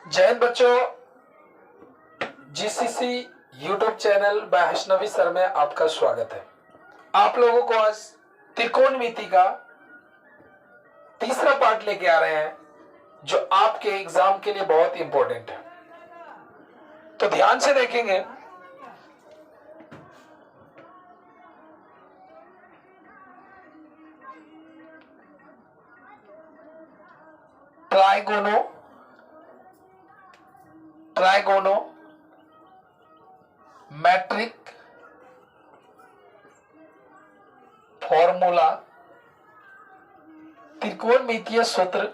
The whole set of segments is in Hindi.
जय हिंद बच्चों। GCC YouTube channel by Harshnavi sir में आपका स्वागत है। आप लोगों को आज त्रिकोणमिति का तीसरा पार्ट लेके आ रहे हैं जो आपके एग्जाम के लिए बहुत इंपॉर्टेंट है। तो ध्यान से देखेंगे। ट्राइगोनोमेट्रिक फॉर्मूला, त्रिकोणमितीय सूत्र,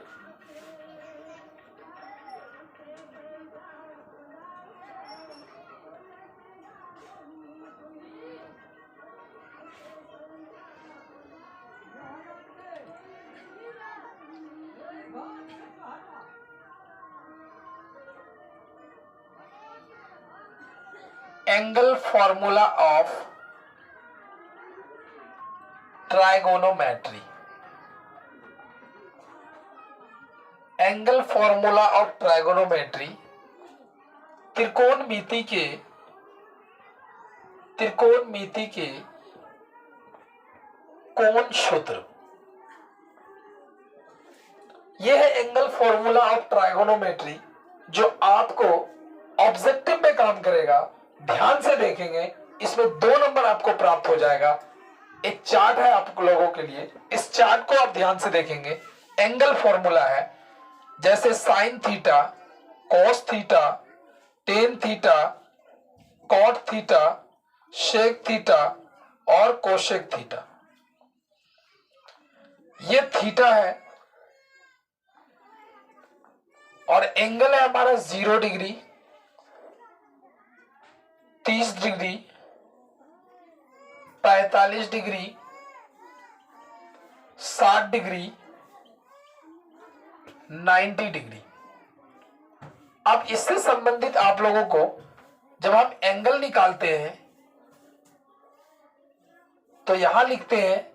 angle formula of trigonometry, angle formula of trigonometry, त्रिकोणमिति के कोण सूत्र। यह है एंगल फॉर्मूला ऑफ ट्राइगोनोमेट्री जो आपको ऑब्जेक्टिव में काम करेगा। ध्यान से देखेंगे, इसमें 2 नंबर आपको प्राप्त हो जाएगा। एक चार्ट है आप लोगों के लिए, इस चार्ट को आप ध्यान से देखेंगे। एंगल फॉर्मूला है जैसे sine theta, cos theta, tan theta, cot theta, sec theta और कोशेक थीटा। ये थीटा है और एंगल है हमारा 0 degree, 30 degree, 45 degree, 60 degree, 90 degree. अब इससे संबंधित आप लोगों को जब हम एंगल निकालते हैं तो यहां लिखते हैं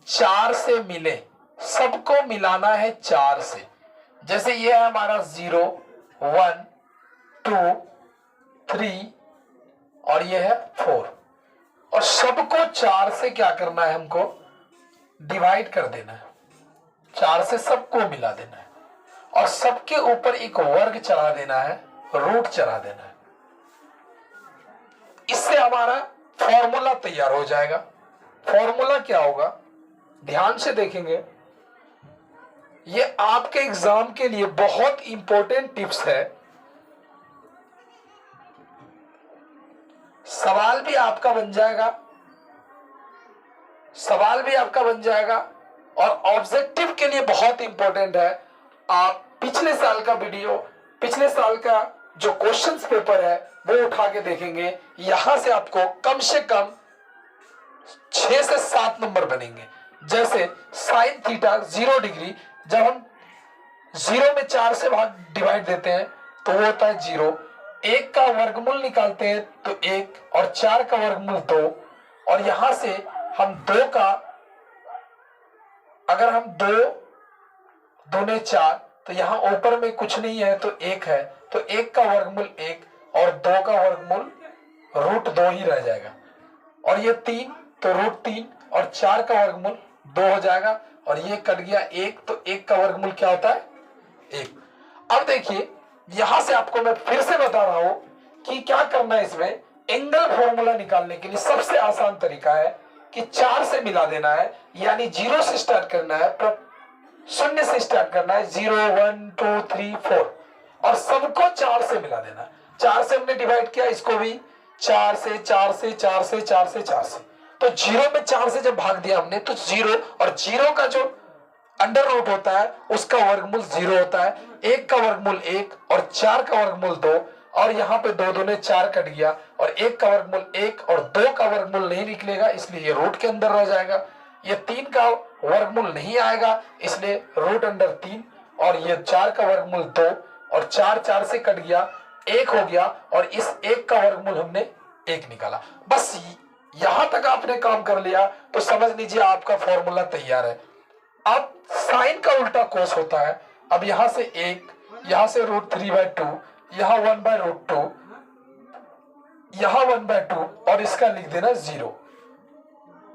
4 से मिले, सबको मिलाना है 4 से। जैसे ये है हमारा 0, 1, 2, 3 और ये है 4 और सबको 4 से क्या करना है, हमको डिवाइड कर देना है। 4 से सबको मिला देना है और सबके ऊपर एक वर्ग चढ़ा देना है, रूट चढ़ा देना है। इससे हमारा फॉर्मूला तैयार हो जाएगा। फॉर्मूला क्या होगा, ध्यान से देखेंगे। ये आपके एग्जाम के लिए बहुत इंपॉर्टेंट टिप्स है। सवाल भी आपका बन जाएगा और ऑब्जेक्टिव के लिए बहुत इंपॉर्टेंट है। आप पिछले साल का वीडियो, पिछले साल का जो क्वेश्चंस पेपर है वो उठा के देखेंगे। यहां से आपको कम से कम 6 से 7 नंबर बनेंगे। जैसे साइन थीटा 0 डिग्री, जब हम 0 में 4 से भाग डिवाइड देते हैं तो वो होता है 0। 1 का वर्गमूल निकालते हैं तो 1 और 4 का वर्गमूल 2 और यहां से हम 2 का, अगर हम 2 दूने 4 तो यहां ऊपर में कुछ नहीं है तो 1 है, तो 1 का वर्गमूल 1 और 2 का वर्गमूल रूट 2 ही रह जाएगा। और ये 3 तो रूट 3 और 4 का वर्गमूल 2 हो जाएगा और ये कट गया 1, तो 1 का वर्गमूल क्या होता है, 1। अब देखिए, यहां से आपको मैं फिर से बता रहा हूं कि क्या करना है। इसमें एंगल फॉर्मूला निकालने के लिए सबसे आसान तरीका है कि 4 से मिला देना है, यानी 0 से स्टार्ट करना है, 0 से स्टार्ट करना है, 0, 1, 2, 3, 4 और सबको 4 से मिला देना है। 4 से हमने डिवाइड किया, इसको भी 4 से, 4 से, 4 से, 4 से, 4 से, तो 0 में 4 से जब भाग दिया हमने तो 0 और 0 का जो अंडर रूट होता है उसका वर्गमूल 0 होता है। 1 का वर्गमूल 1 और 4 का वर्गमूल 2 और यहाँ पे 2 दूने 4 कट गया और 1 का वर्गमूल 1 और 2 का वर्गमूल नहीं निकलेगा, इसलिए ये रूट के अंदर रह जाएगा। ये 3 का वर्गमूल नहीं आएगा, इसलिए रूट अंडर 3 और ये 4 का वर्गमूल 2 और 4 4 से कट गया, 1 हो गया और इस 1 का वर्गमूल हमने 1 निकाला। बस यहां तक आपने काम कर लिया तो समझ लीजिए आपका फॉर्मूला तैयार है। अब साइन का उल्टा कोस होता है। अब यहां से 1 यहां से √3/2, यहां 1/√2, यहां 1/2 और इसका लिख देना 0।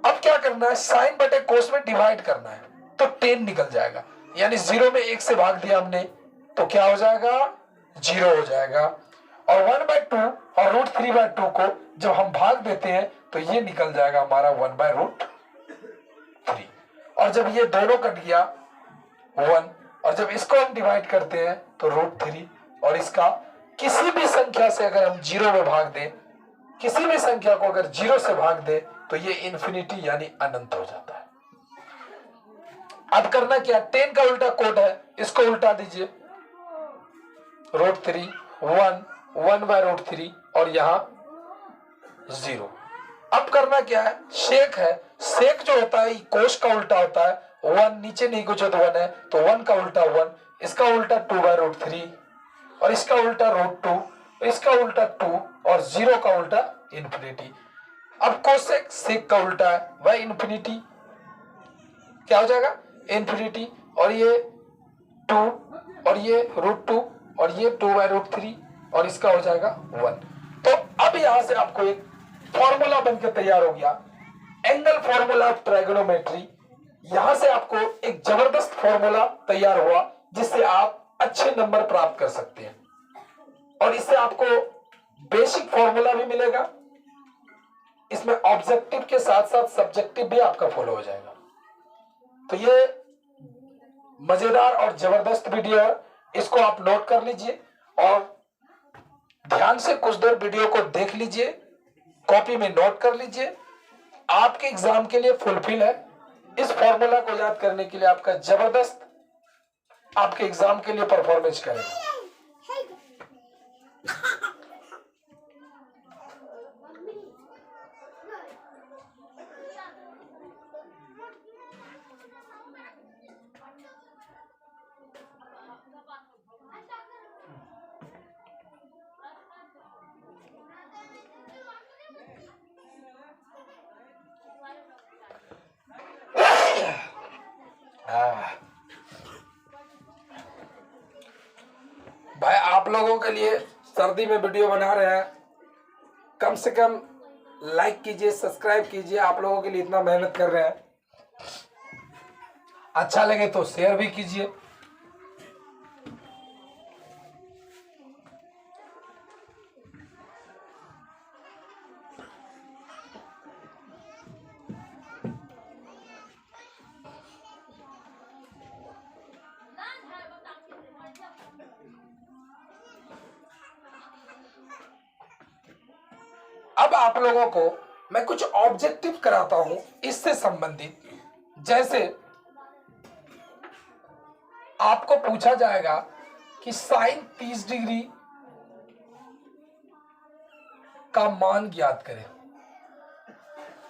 अब क्या करना है, साइन बटे कोस में डिवाइड करना है, तो 10 निकल जाएगा, यानी 0 में 1 से भाग दिया हमने तो क्या हो जाएगा, 0 हो जाएगा। और 1/2 और √3/2 को जब हम भाग देते हैं तो ये निकल जाएगा हमारा 1/√3। और जब ये दोनों कट गया 1, और जब इसको हम डिवाइड करते हैं तो √3, और इसका किसी भी संख्या से अगर हम 0 में भाग दें, किसी भी संख्या को अगर 0 से भाग दे तो ये इन्फिनिटी यानी अनंत हो जाता है। अब करना क्या, 10 का उल्टा कोड है, इसको उल्टा दीजिए, √3 1 1/√3 और यहां 0। अब करना क्या है, शेक है, शेक जो होता है कोश का उल्टा होता है, 1 नीचे नहीं कुछ तो 1 है, तो 1 का उल्टा 1, इसका उल्टा 2/√3 और इसका उल्टा √2, इसका उल्टा 2 और 0 का उल्टा इन्फिनिटी। अब कोसेक सेक का उल्टा है वह इन्फिनिटी, क्या हो जाएगा, इन्फिनिटी, और ये 2 और ये √2 और ये 2/√3 और इसका हो जाएगा 1। तो अब यहां से आपको एक फॉर्मूला बनकर तैयार हो गया, एंगल फॉर्मूला ऑफ ट्राइगोनोमेट्री। यहां से आपको एक जबरदस्त फॉर्मूला तैयार हुआ जिससे आप अच्छे नंबर प्राप्त कर सकते हैं, और इससे आपको बेसिक फॉर्मूला भी मिलेगा, इसमें ऑब्जेक्टिव के साथ साथ सब्जेक्टिव भी आपका फॉलो हो जाएगा। तो ये मजेदार और जबरदस्त वीडियो है, इसको आप नोट कर लीजिए और ध्यान से कुछ देर वीडियो को देख लीजिए, कॉपी में नोट कर लीजिए, आपके एग्जाम के लिए फुलफिल है। इस फॉर्मूला को याद करने के लिए आपका जबरदस्त आपके एग्जाम के लिए परफॉर्मेंस करेगा। भाई आप लोगों के लिए सर्दी में वीडियो बना रहे हैं, कम से कम लाइक कीजिए, सब्सक्राइब कीजिए, आप लोगों के लिए इतना मेहनत कर रहे हैं, अच्छा लगे तो शेयर भी कीजिए। अब आप लोगों को मैं कुछ ऑब्जेक्टिव कराता हूं इससे संबंधित। जैसे आपको पूछा जाएगा कि साइन 30 डिग्री का मान ज्ञात करें।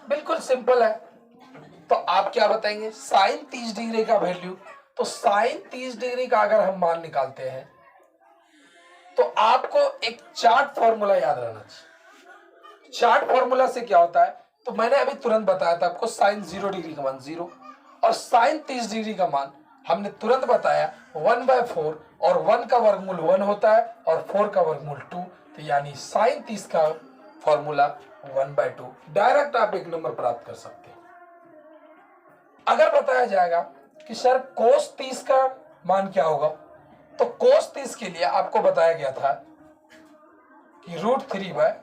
बिल्कुल सिंपल है, तो आप क्या बताएंगे, साइन 30 डिग्री का वैल्यू, तो साइन 30 डिग्री का अगर हम मान निकालते हैं तो आपको एक चार्ट फॉर्मूला याद रहना चाहिए। चार्ट फॉर्मूला से क्या होता है, तो मैंने अभी तुरंत बताया था आपको, साइन 0 डिग्री का मान 0 और साइन 30 डिग्री का मान हमने तुरंत बताया 1/4, और 1 का वर्गमूल 1 होता है और 4 का वर्गमूल 2, तो यानी साइन 30 का फॉर्मूला 1/2। डायरेक्ट आप एक नंबर प्राप्त कर सकते हैं। अगर बताया जाएगा कि सर कोस 30 का मान क्या होगा, तो कोस 30 के लिए आपको बताया गया था कि √3/2